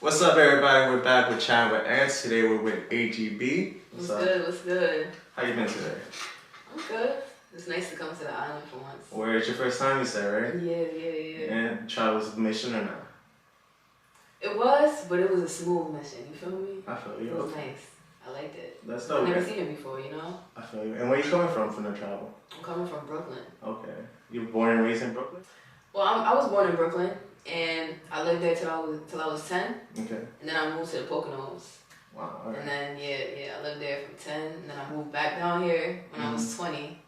What's up, everybody? We're back with Chatting.w.ant. Today we're with AGB. What's good? What's good? How you been today? I'm good. It's nice to come to the island for once. Where it's your first time, you said, right? Yeah. And travel's a mission or not? It was, but it was a smooth mission. You feel me? I feel you. It was nice. I liked it. That's dope. I've never seen it before, you know? I feel you. And where you coming from the travel? I'm coming from Brooklyn. Okay. You were born and raised in Brooklyn? Well, I was born in Brooklyn, and I lived there till I was 10. Okay. And then I moved to the Poconos. Wow. All right. And then, I lived there from 10, and then I moved back down here when I was 20.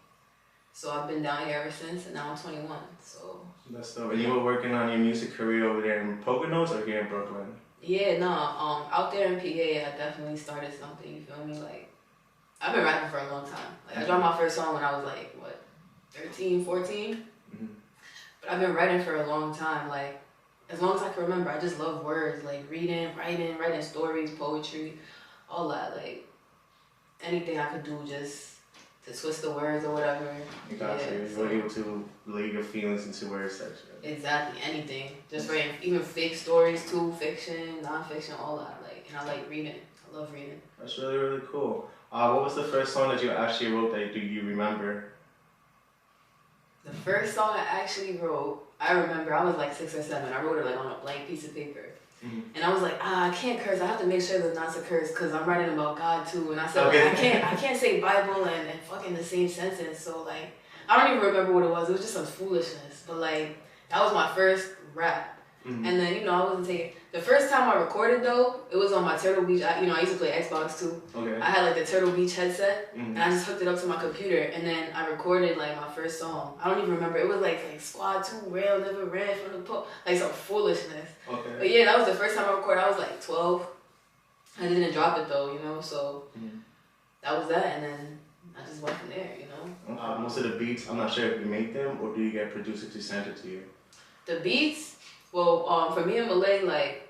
So I've been down here ever since, and now I'm 21, so. That's dope. And you were working on your music career over there in Poconos or here in Brooklyn? Yeah, no, out there in PA, I definitely started something, you feel me? Like, I've been rapping for a long time. Like, I dropped my first song when I was like, 13, 14? Mm-hmm. But I've been writing for a long time, like, as long as I can remember. I just love words, like reading, writing stories, poetry, all that, like, anything I could do just to twist the words or whatever. You got you. You were able to lay your feelings into words section. Exactly, anything. Just writing, even fake stories too, fiction, non-fiction, all that. Like, and I like reading. I love reading. That's really, really cool. What was the first song that you actually wrote that you remember? The first song I actually wrote, I remember I was like 6 or 7. I wrote it like on a blank piece of paper. Mm-hmm. And I was like, I can't curse. I have to make sure there's not to curse because I'm writing about God too. And I said, okay. I can't say Bible and fucking the same sentence. So like, I don't even remember what it was. It was just some foolishness. But like, that was my first rap. Mm-hmm. And then, I wasn't taking... The first time I recorded, though, it was on my Turtle Beach. I used to play Xbox, too. Okay. I had, like, the Turtle Beach headset, and I just hooked it up to my computer, and then I recorded, like, my first song. I don't even remember. It was, like Squad 2, Rail, Never Ran from the Pole. Like, some foolishness. Okay. But, yeah, that was the first time I recorded. I was, like, 12. I didn't drop it, though, so that was that, and then I just went from there, Most of the beats, I'm not sure if you make them, or do you get producers to send it to you? The beats... Well, for me and Malay, like,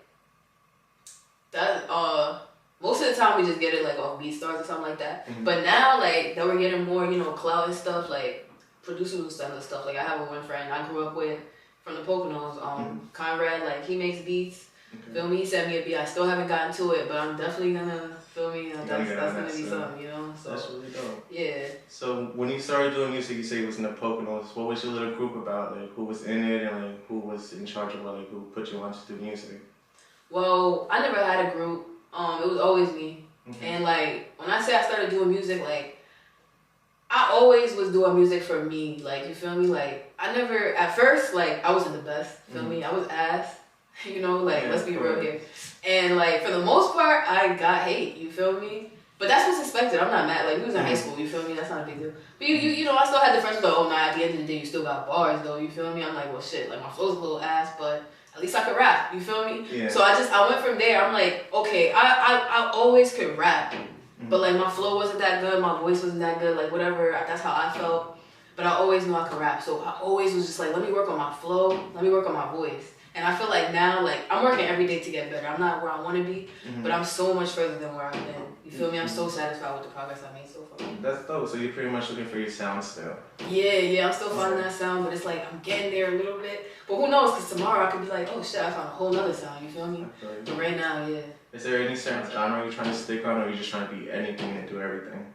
that, most of the time we just get it, like, off BeatStars or something like that. Mm-hmm. But now, like, that we're getting more, clout and stuff, like, producers will send us stuff. Like, I have one friend I grew up with from the Poconos, Conrad, like, he makes beats. Okay. Feel me? He sent me a beat. I still haven't gotten to it, but I'm definitely gonna, feel me? That's gonna be something, So, that's really dope. Yeah. So when you started doing music, you say it was in the Poconos. What was your little group about? Like, who was in it and, like, who was in charge of it? Like, who put you on to do music? Well, I never had a group. It was always me. Mm-hmm. And, like, when I say I started doing music, like, I always was doing music for me. Like, you feel me? Like, I never, at first, like, I wasn't the best. Feel me? I was ass. Let's be real here. And, like, for the most part, I got hate, you feel me? But that's what's expected. I'm not mad. Like, we was in high school, you feel me? That's not a big deal. But, I still had the friends like, oh, nah, at the end of the day, you still got bars, though, you feel me? I'm like, well, shit, like, my flow's a little ass, but at least I could rap, you feel me? Yeah. So I went from there. I'm like, okay, I always could rap. But, like, my flow wasn't that good, my voice wasn't that good, like, whatever. That's how I felt. But I always knew I could rap. So I always was just like, let me work on my flow, let me work on my voice. And I feel like now, like, I'm working every day to get better. I'm not where I want to be, but I'm so much further than where I've been. You feel me? I'm so satisfied with the progress I made so far. That's dope. So you're pretty much looking for your sound still. Yeah, I'm still finding that sound, but it's like I'm getting there a little bit. But who knows? Because tomorrow I could be like, oh shit, I found a whole nother sound. You feel me? But right now, yeah. Is there any certain genre you're trying to stick on, or are you just trying to be anything and do everything?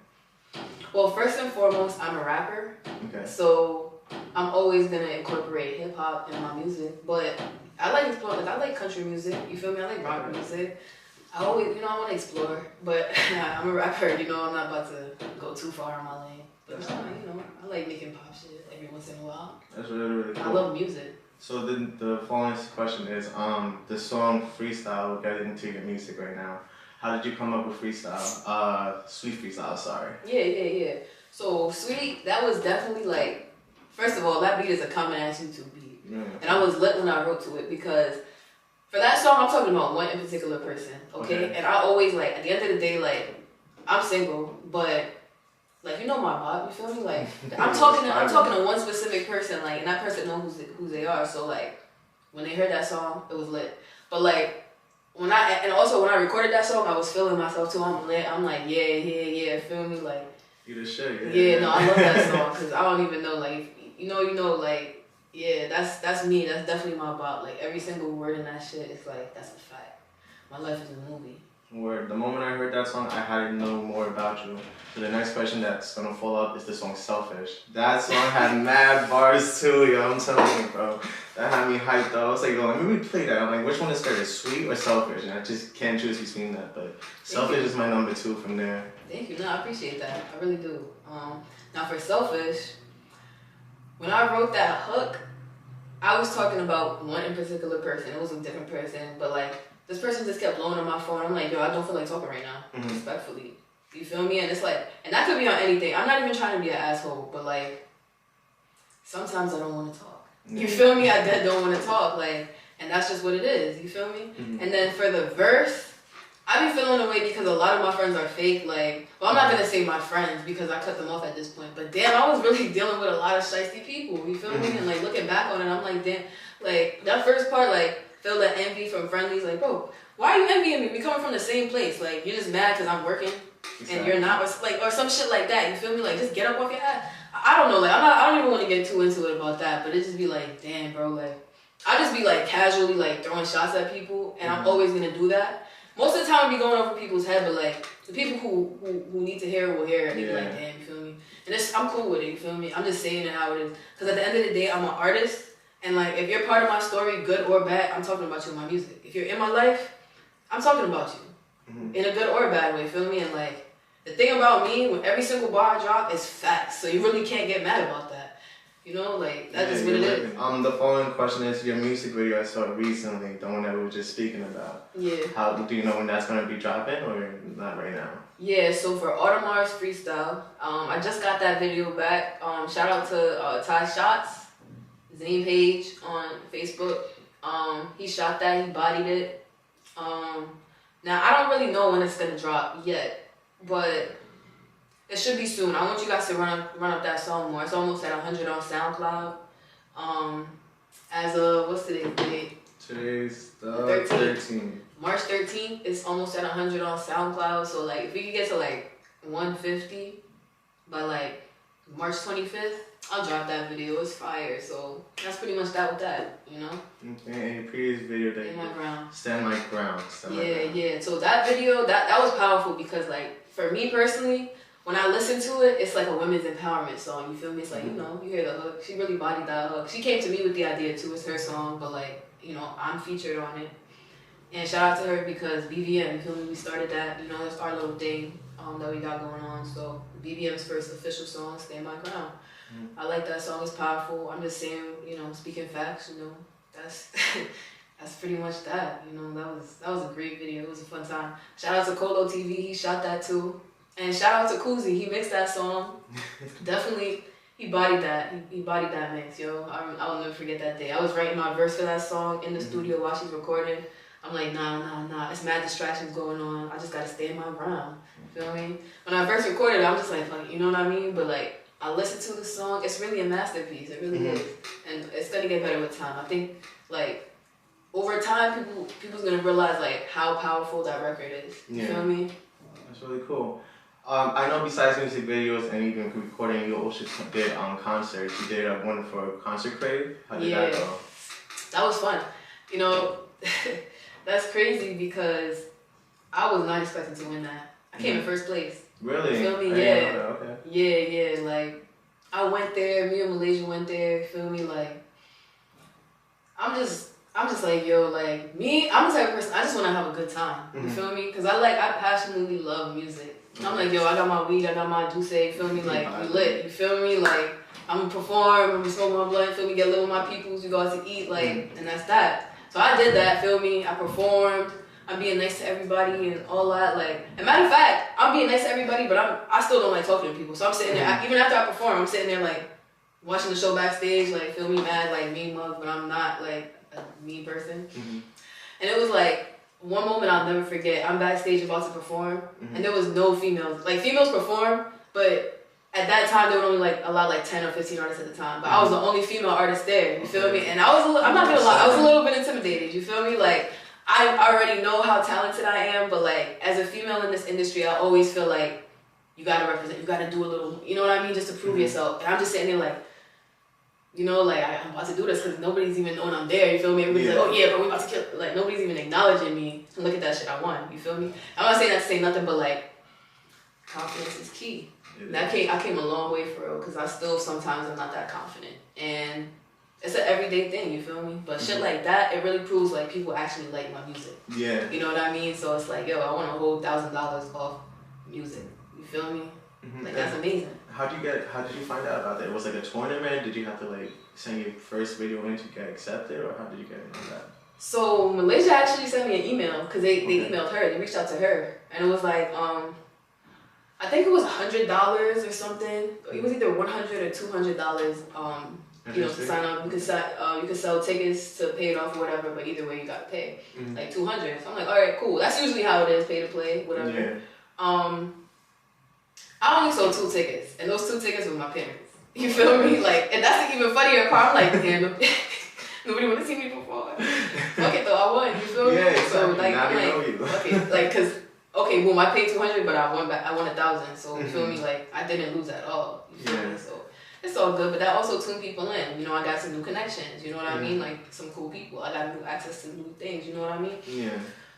Well, first and foremost, I'm a rapper. Okay. So I'm always gonna incorporate hip hop in my music, but I like exploring. Like, I like country music. You feel me? I like rock music. I always, I want to explore, but I'm a rapper. I'm not about to go too far in my lane. But I like making pop shit every once in a while. That's really, really cool. I love music. So then the following question is, the song Freestyle. We'll get into your music right now. How did you come up with Freestyle? Sweet Freestyle. Sorry. Yeah. So Sweet, that was definitely like, first of all, that beat is a common ass YouTube beat. And I was lit when I wrote to it because for that song, I'm talking about one in particular person, okay? And I always, like, at the end of the day, like, I'm single, but, like, my vibe, you feel me? Like, I'm talking to one specific person, like, and that person knows who they are. So, like, when they heard that song, it was lit. But, like, when I recorded that song, I was feeling myself too. I'm lit. I'm like, yeah, feel me? Like, you the shit. Yeah, no, I love that song because I don't even know, like, like, yeah, that's me. That's definitely my bop. Like, every single word in that shit is like, that's a fact. my life is a movie. Word. The moment I heard that song, I had to know more about you. So the next question that's gonna follow up is the song Selfish. That song had mad bars too, yo. I'm telling you, bro. That had me hyped up. I was like, yo, let me replay that. I'm like, which one is better, Sweet or Selfish? And I just can't choose between that. But Selfish is my number 2 from there. Thank you. No, I appreciate that. I really do. Now for Selfish, when I wrote that hook, I was talking about one in particular person. It was a different person, but like this person just kept blowing on my phone. I'm like, yo, I don't feel like talking right now, respectfully. You feel me? And it's like, and that could be on anything. I'm not even trying to be an asshole, but like sometimes I don't want to talk. You feel me? I dead don't want to talk, like, and that's just what it is. You feel me? And then for the verse, I be feeling away because a lot of my friends are fake. Like, well, I'm not gonna say my friends because I cut them off at this point. But damn, I was really dealing with a lot of shiesty people. You feel me? And like looking back on it, I'm like, damn, like that first part, like feel that envy from friendlies. Like, bro, why are you envying me? We coming from the same place. Like, you're just mad because I'm working and you're not, or some shit like that. You feel me? Like, just get up off your ass. I don't know. Like, I don't even want to get too into it about that. But it just be like, damn, bro. Like, I just be like casually like throwing shots at people, and I'm always gonna do that. Most of the time, I be going over people's head, but like the people who need to hear it will hear it. They be like, damn, you feel me? And I'm cool with it. You feel me? I'm just saying it how it is. Because at the end of the day, I'm an artist, and like if you're part of my story, good or bad, I'm talking about you in my music. If you're in my life, I'm talking about you in a good or bad way. Feel me? And like the thing about me, when every single bar I drop is facts, so you really can't get mad about that. You know, like, that's just what it is. The following question is your music video I saw recently, the one that we were just speaking about. Yeah. How do you know when that's going to be dropping or not right now? Yeah, so for AnitaGotBars Freestyle, I just got that video back. Shout out to Ty Shots, Zane Page on Facebook. He shot that, he bodied it. Now, I don't really know when it's going to drop yet, but it should be soon. I want you guys to run up that song more. It's almost at 100 on SoundCloud. As of, what's today's date? Today's the 13th. March 13th, it's almost at 100 on SoundCloud. So like, if we could get to like 150 by like March 25th, I'll drop that video. It's fire. So that's pretty much that with that, you know? Okay, and your previous video that Stand My Ground. Stand My Ground. Yeah. So that video, that was powerful because like, for me personally, when I listen to it, it's like a women's empowerment song. You feel me? It's like, you know, you hear the hook. She really bodied that hook. She came to me with the idea too. It's her song, but like, you know, I'm featured on it. And shout out to her because BVM, you feel me? We started that. You know, that's our little thing that we got going on. So BVM's first official song, Stand My Ground. I like that song. It's powerful. I'm just saying, you know, speaking facts. You know, that's that's pretty much that. You know, that was a great video. It was a fun time. Shout out to Colo TV. He shot that too. And shout out to Kuzi, he mixed that song. Definitely, he bodied that. He bodied that mix, yo. I'll never forget that day. I was writing my verse for that song in the studio while she's recording. I'm like, nah. It's mad distractions going on. I just gotta stand my ground. Feel me? When I first recorded it, I'm just like, you know what I mean? But like, I listened to the song. It's really a masterpiece. It really is. And it's gonna get better with time. I think, like, over time, people's gonna realize like how powerful that record is. You feel me? That's really cool. I know besides music videos and even recording, you also did concerts. You did one for Concert Crave. How did that go? That was fun. You know, that's crazy because I was not expecting to win that. I came in first place. Really? You feel me? Yeah. Okay. Yeah. Like, I went there. Me and Malaysia went there. Feel me? Like, I'm just like, yo, like, me, I'm the type of person, I just want to have a good time. You feel me? Because I passionately love music. I'm like, yo, I got my weed, I got my juice, you feel me? Like, we lit, you feel me? Like, I'm going to perform, I'm going to smoke my blunt, feel me? Get lit with my peoples, we go out to eat, like, and that's that. So I did that, feel me? I performed, I'm being nice to everybody and all that, like, and matter of fact, I'm being nice to everybody, but I still don't like talking to people. So I'm sitting there, even after I perform, I'm sitting there, like, watching the show backstage, like, feel me? Mad, like, mean mug, but I'm not, like, a mean person. And it was like, one moment I'll never forget. I'm backstage about to perform, and there was no females. Like, females perform, but at that time they would only like allow like 10 or 15 artists at the time. But I was the only female artist there. You feel me? And I was, I'm not gonna lie, I was a little bit intimidated. You feel me? Like, I already know how talented I am, but like as a female in this industry, I always feel like you gotta represent. You gotta do a little. You know what I mean? Just to prove yourself. And I'm just sitting there like, you know, like I'm about to do this because nobody's even knowing I'm there. You feel me? Everybody's like, oh yeah, but we about to kill. Like nobody's even acknowledging me. And look at that shit I won. You feel me? I'm not saying that to say nothing, but like confidence is key. I came a long way for real because I still sometimes I'm not that confident, and it's an everyday thing. You feel me? But shit like that, it really proves like people actually like my music. Yeah. You know what I mean? So it's like, yo, I want to hold $1,000 off music. You feel me? Like that's amazing. How did you find out about that? It was like a tournament? Did you have to like send your first video in to get accepted, or how did you get on that? So Malaysia actually sent me an email because they emailed her. They reached out to her, and it was like I think it was $100 or something. It was either $100 or $200. You know, to sign up. You could sell tickets to pay it off or whatever, but either way you gotta pay like $200. So I'm like, all right, cool. That's usually how it is, pay to play, whatever. Yeah. I only sold 2 tickets, and those 2 tickets were my parents. You feel me? Like, and that's the even funnier part. I'm like, damn, nobody want to see me perform. Fuck it though, I won. You feel me? Yeah, exactly. So like, now I'm they know like, you. okay, like, cause okay, boom, I paid $200, but I won 1,000. So you feel me? Like, I didn't lose at all. You feel me? So it's all good, but that also tuned people in. You know, I got some new connections. You know what I mean? Like some cool people. I got new access to new things. You know what I mean? Yeah.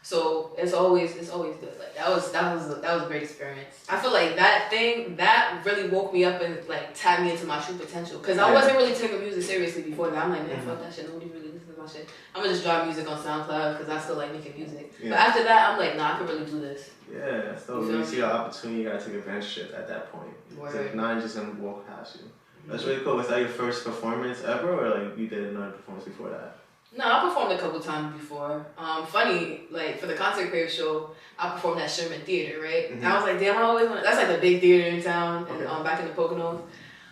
So it's always good. Like that was a great experience. I feel like that really woke me up and like tapped me into my true potential. Cause I wasn't really taking music seriously before that. I'm like, man, fuck that shit. Nobody really listens to my shit. I'm gonna just drop music on SoundCloud because I still like making music. Yeah. But after that, I'm like, nah, I could really do this. Yeah, that's the when you see an opportunity, you gotta take advantage of it at that point. So if not, you're just gonna walk past you. That's really cool. Was that your first performance ever, or like you did another performance before that? No, I performed a couple times before. Funny, like for the concert Crave show, I performed at Sherman Theater, right? And I was like, damn, I always want to. That's like the big theater in town, and back in the Poconos.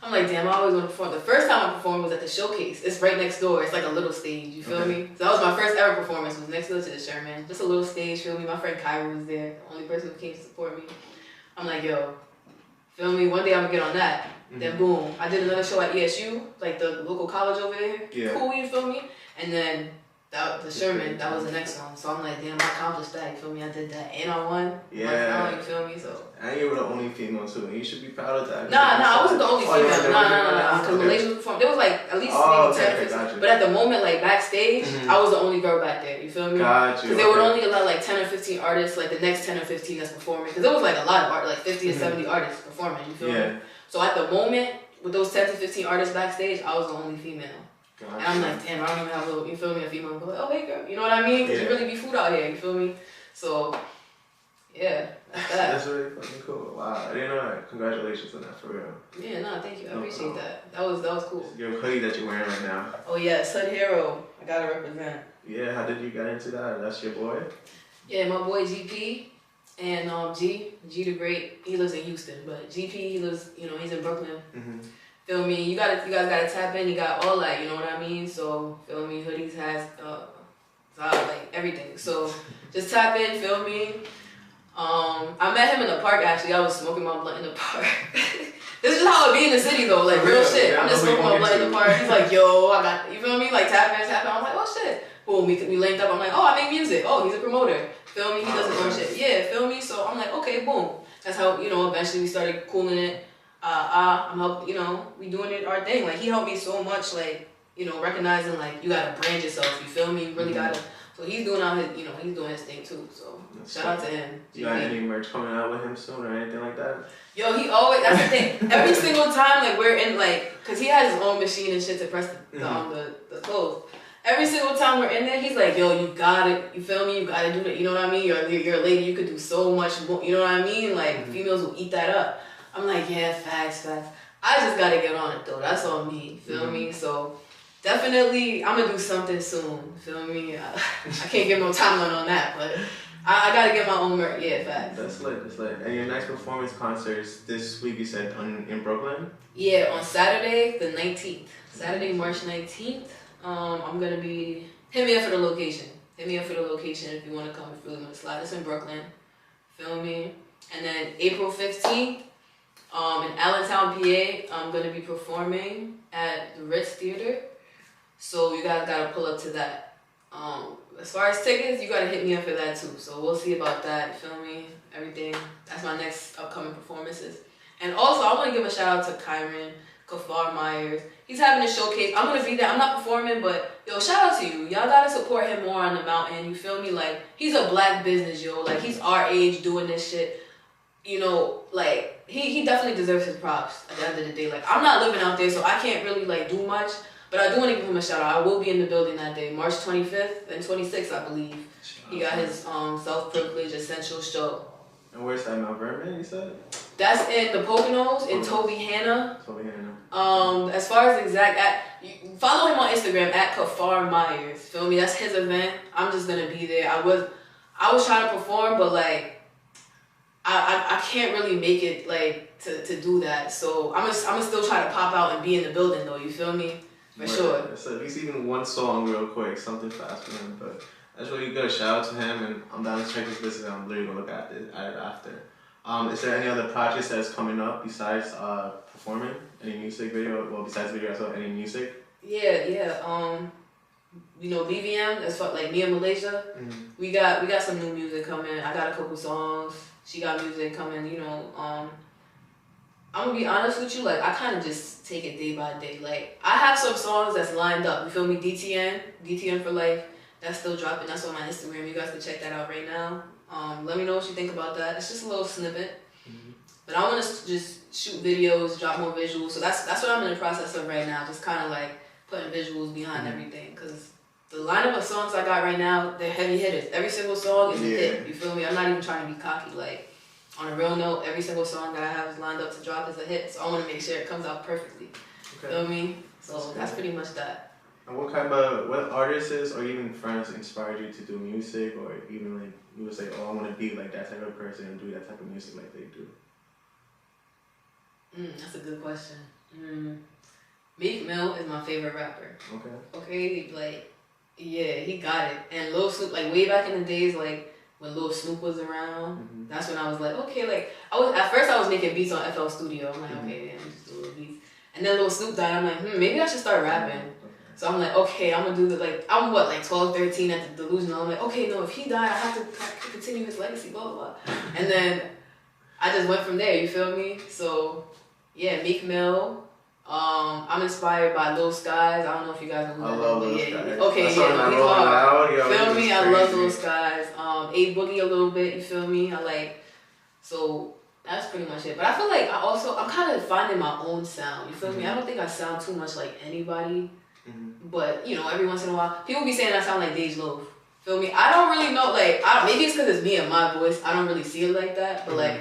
I'm like, damn, I always want to perform. The first time I performed was at the Showcase. It's right next door. It's like a little stage. You feel me? So that was my first ever performance. Was next door to the Sherman. Just a little stage. Feel me? My friend Kyra was there. The only person who came to support me. I'm like, yo, feel me? One day I'm gonna get on that. Then boom, I did another show at ESU, like the local college over there. Yeah. Cool, you feel me? And then the Sherman, that was the next one. So I'm like, damn, I accomplished that. You feel me? I did that, and I won. Yeah. Like, you feel me? So. And you were the only female too, and you should be proud of that. Nah, I wasn't the only female. Nah. Because Malaysia was performing. There was like at least maybe 10, 15. But at the moment, like backstage, I was the only girl back there. You feel me? Gotcha. Because they would only allow like 10 or 15 artists, like the next 10 or 15 that's performing. Because there was like a lot of art, like 50 or 70 artists performing. You feel me? So at the moment, with those 10 to 15 artists backstage, I was the only female. Gotcha. And I'm like, damn, I don't even have a, you feel me, a female. But like, oh, hey, girl. You know what I mean? Because you really be food out here, you feel me? So, yeah, that's that. That's really fucking cool. Wow, I didn't know that. Congratulations on that, for real. Yeah, no, thank you. I appreciate that. That was cool. Your hoodie that you're wearing right now. Oh, yes, Hood Hero. I gotta represent. Yeah, how did you get into that? That's your boy? Yeah, my boy GP. And G the Great, he lives in Houston, but GP, he lives, you know, he's in Brooklyn. Feel me? You guys gotta tap in. You got all that, you know what I mean? So feel me? Hoodies has like everything. So just tap in. Feel me? I met him in the park actually. I was smoking my blunt in the park. This is how it be in the city though, like real shit. I'm just smoking my blunt in the park. He's like, yo, I got, you feel me? Like tap in. I'm like, oh shit. Boom, we linked up. I'm like, oh, I make music. Oh, he's a promoter. Feel me? He does his own shit. Yeah, feel me? So I'm like, okay, boom. That's how, you know, eventually we started cooling it. I'm helping, you know, we doing it our thing. Like, he helped me so much, like, you know, recognizing, like, you gotta brand yourself. You feel me? You really gotta. So he's doing out his, you know, he's doing his thing too. So shout out to him. You got any merch coming out with him soon or anything like that? Yo, he always, that's the thing. Every single time, like, we're in, like, because he has his own machine and shit to press the clothes. Every single time we're in there, he's like, yo, you got it. You feel me? You got to do that. You know what I mean? You're a lady. You could do so much more. You know what I mean? Like, females will eat that up. I'm like, yeah, facts. I just got to get on it, though. That's on me. Feel me? So, definitely, I'm going to do something soon. Feel me? I can't give no timeline on that, but I got to get my own merch. Yeah, facts. That's lit. And your next performance concerts this week, you said, in Brooklyn? Yeah, on Saturday, the 19th. Saturday, March 19th. I'm gonna be, hit me up for the location if you want to come, if you really want to slide. It's in Brooklyn, feel me? And then April 15th, in Allentown, PA, I'm gonna be performing at the Ritz Theater, so you guys gotta pull up to that. As far as tickets, you gotta hit me up for that too, so we'll see about that, feel me? Everything, that's my next upcoming performances. And also, I want to give a shout out to Kafar Myers. He's having a showcase. I'm gonna be there. I'm not performing, but yo, shout out to you. Y'all gotta support him more on the mountain. You feel me? Like, he's a black business, yo. Like, he's our age doing this shit. You know, like, he definitely deserves his props at the end of the day. Like, I'm not living out there, so I can't really, like, do much. But I do want to give him a shout out. I will be in the building that day, March 25th and 26th, I believe. He got his self-privilege essential show. And where's that, Mount Vernon, you said? That's in the Poconos, in Tobyhanna. As far as follow him on Instagram at Kafar Myers. Feel me? That's his event. I'm just gonna be there. I was trying to perform, but like I can't really make it like to do that. So I'm gonna still try to pop out and be in the building though. You feel me? For sure. So at least even one song real quick, something fast for him. But that's really good. Shout out to him, and I'm down to check his business. I'm literally gonna look at it after. Is there any other projects that's coming up besides performing? Any music video? Well, besides video, as well, any music? Yeah. You know, BVM. That's what, like, me and Malaysia. Mm-hmm. We got some new music coming. I got a couple songs. She got music coming. You know, I'm gonna be honest with you. Like, I kind of just take it day by day. Like, I have some songs that's lined up. You feel me? DTN for life. That's still dropping. That's on my Instagram. You guys can check that out right now. Let me know what you think about that. It's just a little snippet. Mm-hmm. But I want to just shoot videos, drop more visuals. So that's what I'm in the process of right now. Just kind of like putting visuals behind everything. Because the lineup of songs I got right now, they're heavy hitters. Every single song is a hit. You feel me? I'm not even trying to be cocky. Like, on a real note, every single song that I have is lined up to drop is a hit. So I want to make sure it comes out perfectly. Okay. Feel me? So that's pretty much that. And what artists or even friends inspired you to do music, or even like you would say, oh, I want to be like that type of person and do that type of music like they do? That's a good question. Meek Mill is my favorite rapper. Okay, like, yeah, he got it. And Lil Snoop, like, way back in the days, like, when Lil Snoop was around, that's when I was like, okay, like, at first I was making beats on FL Studio. I'm like, okay, yeah, I'm just do little beats. And then Lil Snoop died. I'm like, maybe I should start rapping. So I'm like, okay, I'm gonna do the, like, I'm 12, 13 at the Delusional. I'm like, okay, no, if he died, I have to continue his legacy, blah, blah, blah. And then I just went from there, you feel me? So, yeah, Meek Mill. I'm inspired by Lil Skies. I don't know if you guys know who that is. I love Lil Skies. Okay, he's hard. Feel me? I love Lil Skies. A Boogie a little bit, you feel me? So that's pretty much it. But I feel like I'm kind of finding my own sound, you feel me? I don't think I sound too much like anybody. But, you know, every once in a while, people be saying I sound like Dej Loaf. Feel me? I don't really know, like, maybe it's because it's me and my voice. I don't really see it like that. But, like,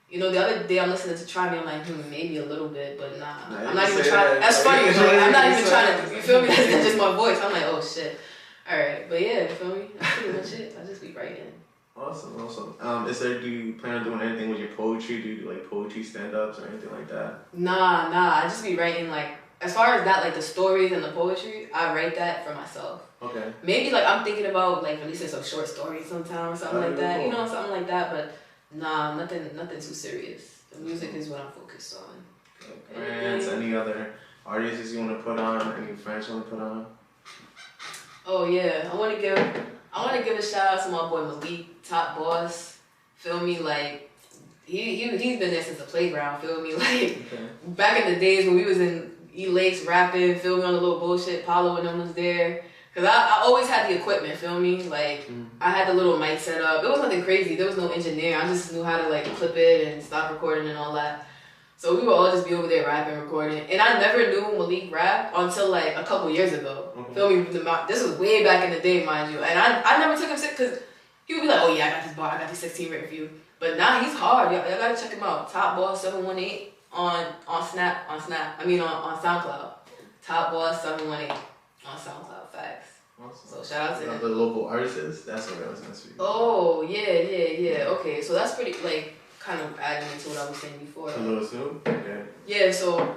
you know, the other day I'm listening to Try Me, I'm like, maybe a little bit, but nah. I'm not even trying. That's funny. Like, I'm not even trying to, you feel me? That's just my voice. I'm like, oh, shit. All right. But, yeah, you feel me? That's pretty much it. I just be writing. Awesome. Do you plan on doing anything with your poetry? Do you do, like, poetry stand-ups or anything like that? Nah. I just be writing, like, as far as that, like, the stories and the poetry, I write that for myself. Okay. Maybe, like, I'm thinking about, like, releasing some short stories sometime or something like that. Cool. You know, something like that. But, nah, nothing too serious. The music is what I'm focused on. Brands, any other artists you want to put on? Any friends you want to put on? Oh, yeah. I want to give a shout-out to my boy Malay, top boss. Feel me? Like, he's been there since the playground. Feel me? Like, back in the days when we was in E-Lakes rapping, feel me, on the little bullshit, Paulo and them was there. Cause I always had the equipment, feel me? Like, I had the little mic set up. It was nothing crazy. There was no engineer. I just knew how to, like, clip it and stop recording and all that. So we would all just be over there rapping, recording. And I never knew Malik rap until, like, a couple years ago. Feel me? This was way back in the day, mind you. And I never took him sick because he would be like, oh yeah, I got this bar, I got this 16 written for you. But now he's hard. Y'all gotta check him out. Top Boss 718 on SoundCloud. Top Boss 718 on SoundCloud. Facts. Awesome. So shout out to him. The local artists, that's what I was gonna say. Oh yeah. Okay, so that's pretty, like, kind of adding into what I was saying before. A little Snoop? Okay. Yeah, so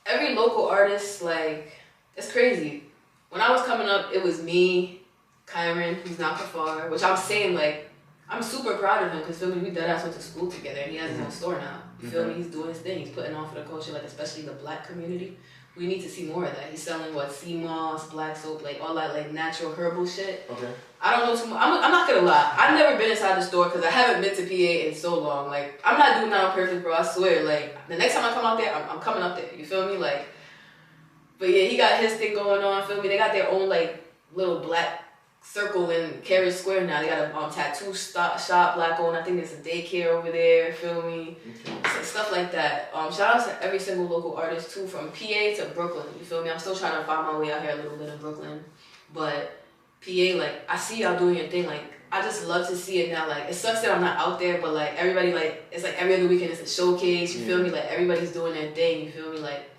every local artist, like, it's crazy. When I was coming up, it was me, Kyron, who's not Kafar, which I'm saying, like, I'm super proud of him because, feel me, we deadass went to school together and he has his own store now. You feel me? He's doing his thing. He's putting on for the culture, like, especially the black community. We need to see more of that. He's selling, sea moss, black soap, like, all that, like, natural herbal shit. Okay. I don't know too much. I'm not gonna lie. I've never been inside the store because I haven't been to PA in so long. Like, I'm not doing that on purpose, bro. I swear. Like, the next time I come out there, I'm coming up there. You feel me? Like, but yeah, he got his thing going on. Feel me? They got their own, like, little black circle in Carriage Square now. They got a tattoo shop, black owned. I think there's a daycare over there. Feel me? So stuff like that. Shout out to every single local artist too, from PA to Brooklyn. You feel me? I'm still trying to find my way out here a little bit in Brooklyn, but PA, like, I see y'all doing your thing. Like, I just love to see it now. Like, it sucks that I'm not out there, but like everybody, like, it's like every other weekend it's a showcase. You feel me? Like, everybody's doing their thing. You feel me? Like,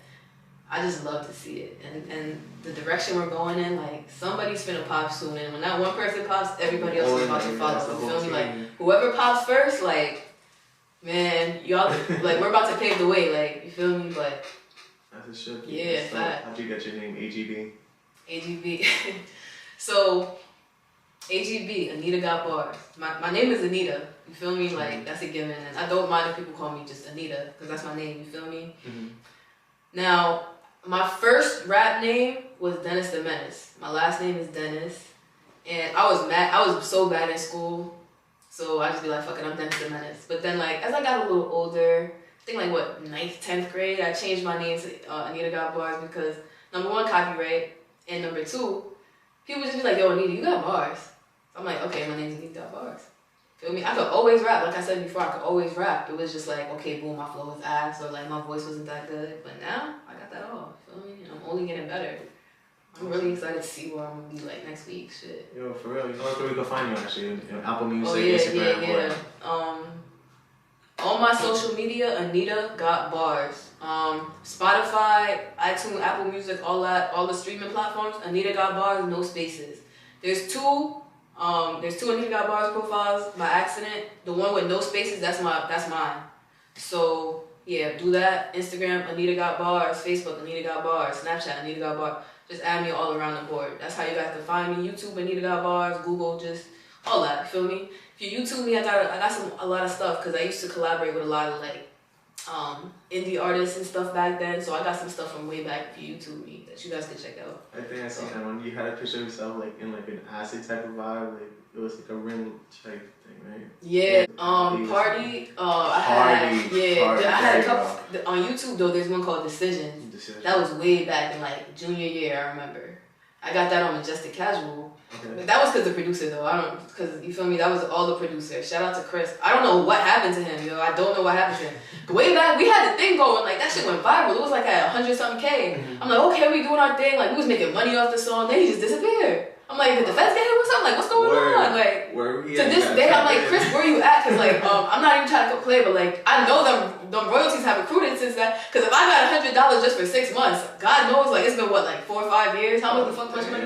I just love to see it, and the direction we're going in, like, somebody's finna pop soon, and when that one person pops, everybody else is about to follow. You feel me? Like, whoever pops first, like, man, y'all, like, we're about to pave the way, like, you feel me? But as it should be. Yeah, so, how'd you get your name, AGB? AGB. So, AGB, Anita Got Bars. My name is Anita. You feel me? Like, that's a given, and I don't mind if people call me just Anita, because that's my name. You feel me? Now, my first rap name was Dennis the Menace. My last name is Dennis. And I was mad. I was so bad in school. So I just be like, fuck it, I'm Dennis the Menace. But then, like, as I got a little older, I think, like, 9th, 10th grade, I changed my name to AnitaGotBars because, number one, copyright. And number two, people just be like, yo, Anita, you got bars. So I'm like, okay, my name's AnitaGotBars. Feel me? I could always rap. Like I said before, I could always rap. It was just like, okay, boom, my flow was ass, or like my voice wasn't that good. But now, I got that all. Feel me? And I'm only getting better. I'm really excited to see where I'm gonna be like next week. Shit. Yo, for real. You know where we can find you actually? Apple Music, Instagram. Yeah. On my social media, AnitaGotBars. Spotify, iTunes, Apple Music, all the streaming platforms. AnitaGotBars, no spaces. There's two AnitaGotBars profiles by accident. The one with no spaces, that's mine. So yeah, do that. Instagram, AnitaGotBars. Facebook, AnitaGotBars. Snapchat, AnitaGotBars. Just add me all around the board. That's how you guys can find me. YouTube, AnitaGotBars. Google, just all that. You feel me? If you YouTube me, I got a lot of stuff because I used to collaborate with a lot of like indie artists and stuff back then. So I got some stuff from way back if you YouTube me that you guys can check out. I think I see that one. You had a picture of yourself like in like an acid type of vibe. Like it was like a rim type thing, right? Yeah. Party. I had a couple on YouTube though. There's one called Decisions. That was way back in like junior year. I remember. I got that on Majestic Casual. Okay. That was because the producer though. Because you feel me, that was all the producer. Shout out to Chris. I don't know what happened to him, yo. I don't know what happened to him. But way back, we had the thing going, like that shit went viral. It was like at 100-something K. I'm like, okay, we doing our thing. Like we was making money off the song. Then he just disappeared. I'm like, did the feds get him? What's up? Like, what's going on? Like, to this day, I'm like, Chris, where you at? Cause like, I'm not even trying to play, but like, I know them royalties have accrued since that. Cause if I got $100 just for 6 months, God knows, like, it's been what, like 4 or 5 years? How much the fuck much money?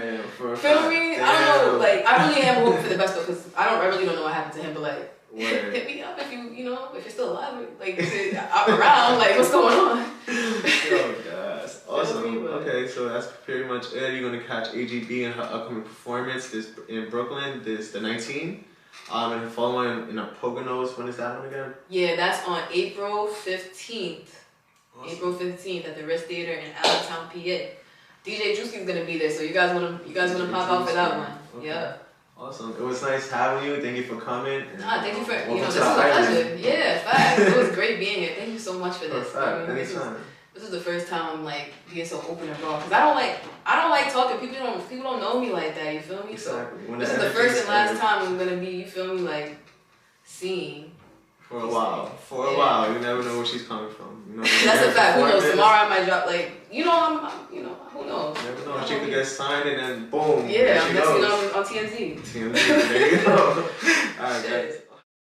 Feel me? I don't know. Like, I really am hoping for the best though, cause I really don't know what happened to him, but like, hit me up if you know, if you're still alive, like, I'm around, like, what's going on? Oh gosh. Awesome. Okay, so that's pretty much it. You're gonna catch AGB in her upcoming performance in Brooklyn, the 19th. And the following in the Poconos. When is that one again? Yeah, that's on April 15th. Awesome. April 15th at the Ritz Theater in Allentown, PA. DJ Drewski's gonna be there, so you guys wanna pop out for that one. Okay. Yeah. Awesome. It was nice having you. Thank you for coming. Thank you for this is a pleasure. Yeah, facts. It was great being here. Thank you so much for this. Anytime. This is the first time I'm like being so open and raw because I don't like talking. People don't know me like that. You feel me? Exactly. So this is the first and last time I'm gonna be. You feel me? Like seeing. For a while, you never know where she's coming from. You know, that's a fact. Who knows? Tomorrow I might drop like who knows? You never know. She could get signed and then boom. Yeah, I'm next on TMZ. TMZ. There you go. All right, guys.